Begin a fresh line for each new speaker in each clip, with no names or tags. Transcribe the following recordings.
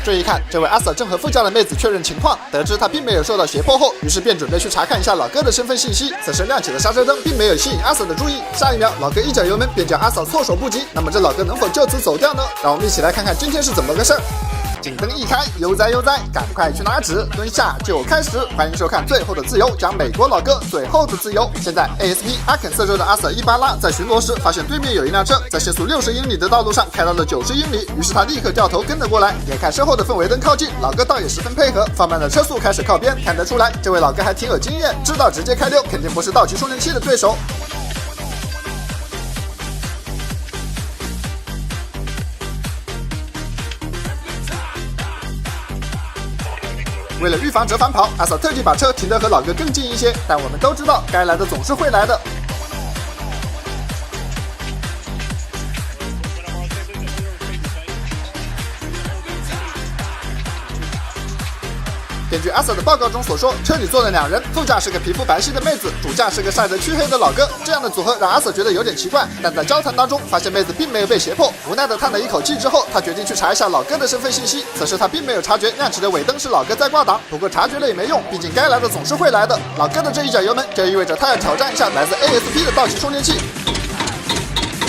这一看，这位阿 Sir 正和副驾的妹子确认情况，得知他并没有受到胁迫后，于是便准备去查看一下老哥的身份信息。此时亮起的刹车灯并没有吸引阿 Sir 的注意，下一秒老哥一脚油门便将阿 Sir 措手不及。那么这老哥能否就此走掉呢？让我们一起来看看今天是怎么个事儿。警灯一开，悠哉悠哉，赶快去拿纸，蹲下就开始。欢迎收看《最后的自由》，讲美国老哥最后的自由。现在 ASP 阿肯色州的阿 Sir 一巴拉在巡逻时，发现对面有一辆车在限速60英里的道路上开到了90英里，于是他立刻掉头跟了过来。眼看身后的氛围灯靠近，老哥倒也十分配合，放慢了车速，开始靠边。看得出来，这位老哥还挺有经验，知道直接开溜肯定不是道奇充电器的对手。为了预防折返跑，阿 Sir 特地把车停得和老哥更近一些。但我们都知道，该来的总是会来的。根据阿 Sir 的报告中所说，车里坐了2人，副驾是个皮肤白皙的妹子，主驾是个晒得黢黑的老哥。这样的组合让阿 Sir 觉得有点奇怪，但在交谈当中发现妹子并没有被胁迫。无奈地叹了一口气之后，他决定去查一下老哥的身份信息。此时他并没有察觉亮起的尾灯是老哥在挂档，不过察觉了也没用，毕竟该来的总是会来的。老哥的这一脚油门就意味着他要挑战一下来自 ASP 的道奇充电器。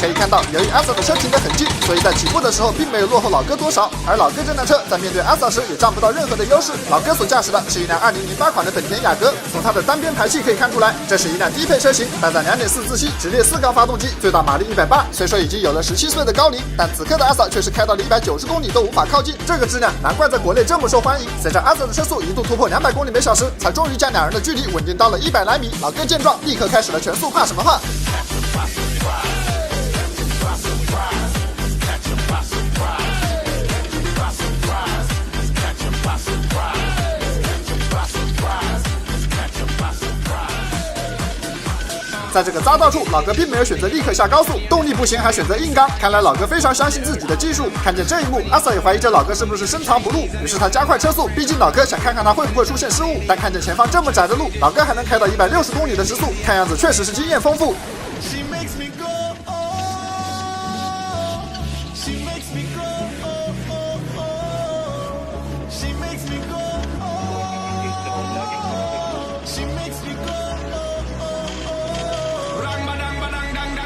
可以看到，由于阿 Sir 的车停得很近，所以在起步的时候并没有落后老哥多少。而老哥这辆车在面对阿 Sir 时也占不到任何的优势。老哥所驾驶的是一辆2008款的本田雅阁，从它的单边排气可以看出来，这是一辆低配车型，搭载2.4自吸直列4缸发动机，最大马力180。虽说已经有了17岁的高龄，但此刻的阿 Sir 却是开到了190公里都无法靠近。这个质量难怪在国内这么受欢迎。随着阿 Sir 的车速一度突破200公里每小时，才终于将2人的距离稳定到了100来米。老哥见状，立刻开始了全速怕什么怕。在这个匝道处，老哥并没有选择立刻下高速，动力不行还选择硬刚，看来老哥非常相信自己的技术。看见这一幕，阿 Sir 也怀疑这老哥是不是深藏不露，于是他加快车速，毕竟老哥想看看他会不会出现失误。但看见前方这么窄的路，老哥还能开到160公里的时速，看样子确实是经验丰富。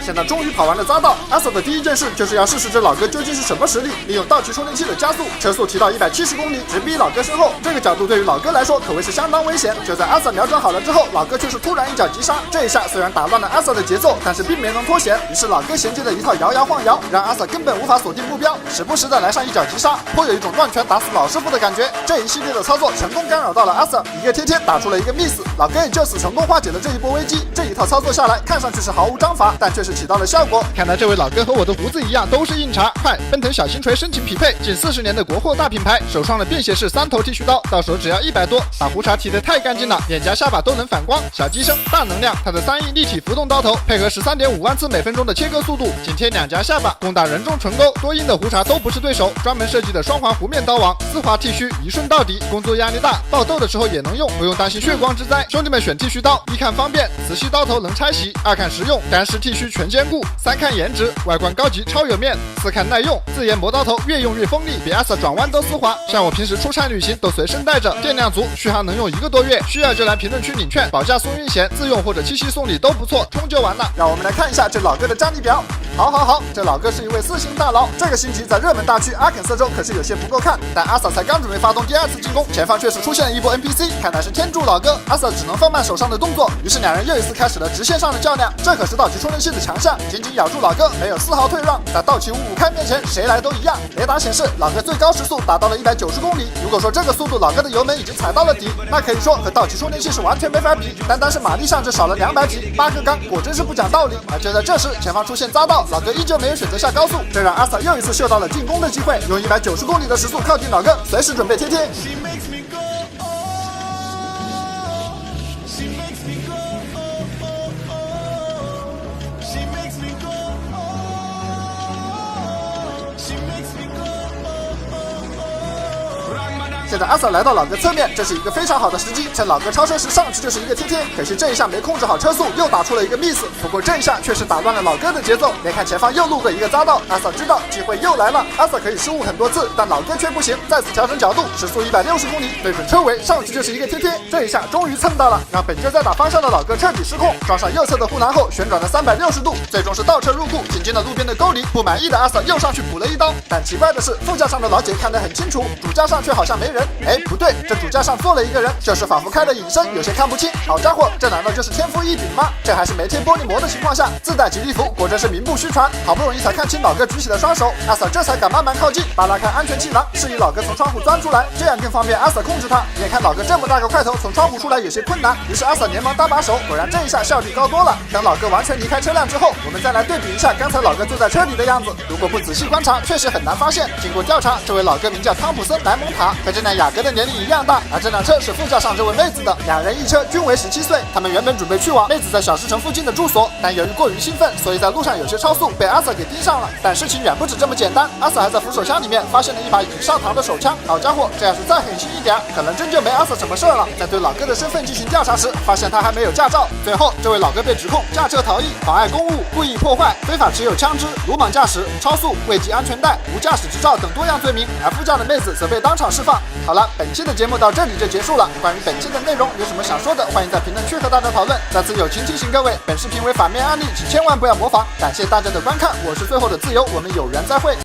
现在终于跑完了匝道，阿 Sir 的第一件事就是要试试这老哥究竟是什么实力，利用道奇充电器的加速，车速提到170公里，直逼老哥身后。这个角度对于老哥来说可谓是相当危险。就在阿 Sir 瞄准好了之后，老哥却是突然一脚急刹，这一下虽然打乱了阿 Sir 的节奏，但是并没能脱险。于是老哥衔接了一套摇摇晃摇，让阿 Sir 根本无法锁定目标，时不时的来上一脚急刹，颇有一种乱拳打死老师傅的感觉。这一系列的操作成功干扰到了阿 Sir， 一个贴贴打出了一个 miss， 老哥也就此成功化解了这一波危机。这一套操作下来，看上去是毫无章法，但却是起到了效果。看来这位老哥和我的胡子一样，都是硬茬。快，奔腾小星锤申请匹配，近40年的国货大品牌，首创了便携式3头剃须刀，到手只要100多，把胡茬剃得太干净了，脸颊下巴都能反光。小机身，大能量，它的3亿立体浮动刀头，配合13.5万次每分钟的切割速度，紧贴两颊下巴，攻打人中唇沟，多硬的胡茬都不是对手。专门设计的双环弧面刀网，丝滑剃须，一顺到底。工作压力大，爆痘的时候也能用，不用担心血光之灾。兄弟们选剃须刀，一看方便，磁吸刀头能拆洗；2看实用，干湿剃须全兼顾；3看颜值，外观高级超有面；4看耐用，自研磨刀头越用越锋利，比阿 Sir 转弯都丝滑。像我平时出差旅行都随身带着，电量足，续航能用1个多月。需要就来评论区领券，保价送运险，自用或者七夕送礼都不错，充就完了。让我们来看一下这老哥的战力表。好，这老哥是一位4星大佬。这个星级在热门大区阿肯色州可是有些不够看，但阿 Sir 才刚准备发动第2次进攻，前方却是出现了一波 NPC， 看来是天助老哥。阿 Sir 只能放慢手上的动作，于是2人又一次开始了直线上的较量。这可是道奇充电器的强项，紧紧咬住老哥，没有丝毫退让。在道奇555开面前，谁来都一样。雷达显示老哥最高时速达到了190公里。如果说这个速度老哥的油门已经踩到了底，那可以说和道奇充电器是完全没法比。单是马力上就少了200匹，8个缸果真是不讲道理。而就在这时，前方出现匝道，老哥依旧没有选择下高速，这让阿 Sir 又一次嗅到了进攻的机会，用190公里的时速靠近老哥，随时准备贴贴。现在阿 Sa 来到老哥侧面，这是一个非常好的时机，趁老哥超车时上去就是一个贴贴。可惜这一下没控制好车速，又打出了一个 miss。不过这一下确实打乱了老哥的节奏，别看前方又路过一个匝道，阿 Sa 知道机会又来了。阿 Sa 可以失误很多次，但老哥却不行，再次调整角度，时速160公里，对准车尾上去就是一个贴贴。这一下终于蹭到了，让本就在打方向的老哥彻底失控，撞上右侧的护栏后旋转了360度，最终是倒车入库，紧进了路边的沟里。不满意的阿 Sa 又上去补了一刀，但奇怪的是副驾上的老姐看得很清楚，主驾上却好像没人。哎，不对，这主驾上坐了一个人，就是仿佛开了隐身，有些看不清。好家伙，这难道就是天赋异禀吗？这还是没贴玻璃膜的情况下自带吉利服，果真是名不虚传。好不容易才看清老哥举起了双手，阿 Sa 这才敢慢慢靠近，扒拉开安全气囊，示意老哥从窗户钻出来，这样更方便阿 Sa 控制他。眼看老哥这么大个块头从窗户出来有些困难，于是阿 Sa 连忙搭把手，果然这一下效率高多了。等老哥完全离开车辆之后，我们再来对比一下刚才老哥坐在车里的样子。如果不仔细观察，确实很难发现。经过调查，这位老哥名叫汤普森·莱蒙塔，和这辆雅阁的年龄一样大，而这辆车是副驾上这位妹子的，两人一车均为17岁。他们原本准备去往妹子在小石城附近的住所，但由于过于兴奋，所以在路上有些超速，被阿 Sa 给盯上了。但事情远不止这么简单，阿 Sa 还在扶手箱里面发现了一把已经上膛的手枪。好家伙，这要是再狠心一点，可能真就没阿 Sa 什么事儿了。在对老哥的身份进行调查时，发现他还没有驾照。最后，这位老哥被指控驾车逃逸、妨碍公务、故意破坏、非法持有枪支、鲁莽驾驶、超速、未系安全带、无驾驶执照等多样罪名，而副驾的妹子则被当场释放。好了，本期的节目到这里就结束了。关于本期的内容有什么想说的，欢迎在评论区和大家讨论。再次友情提醒各位，本视频为反面案例，请千万不要模仿。感谢大家的观看，我是最后的自由，我们有缘再会。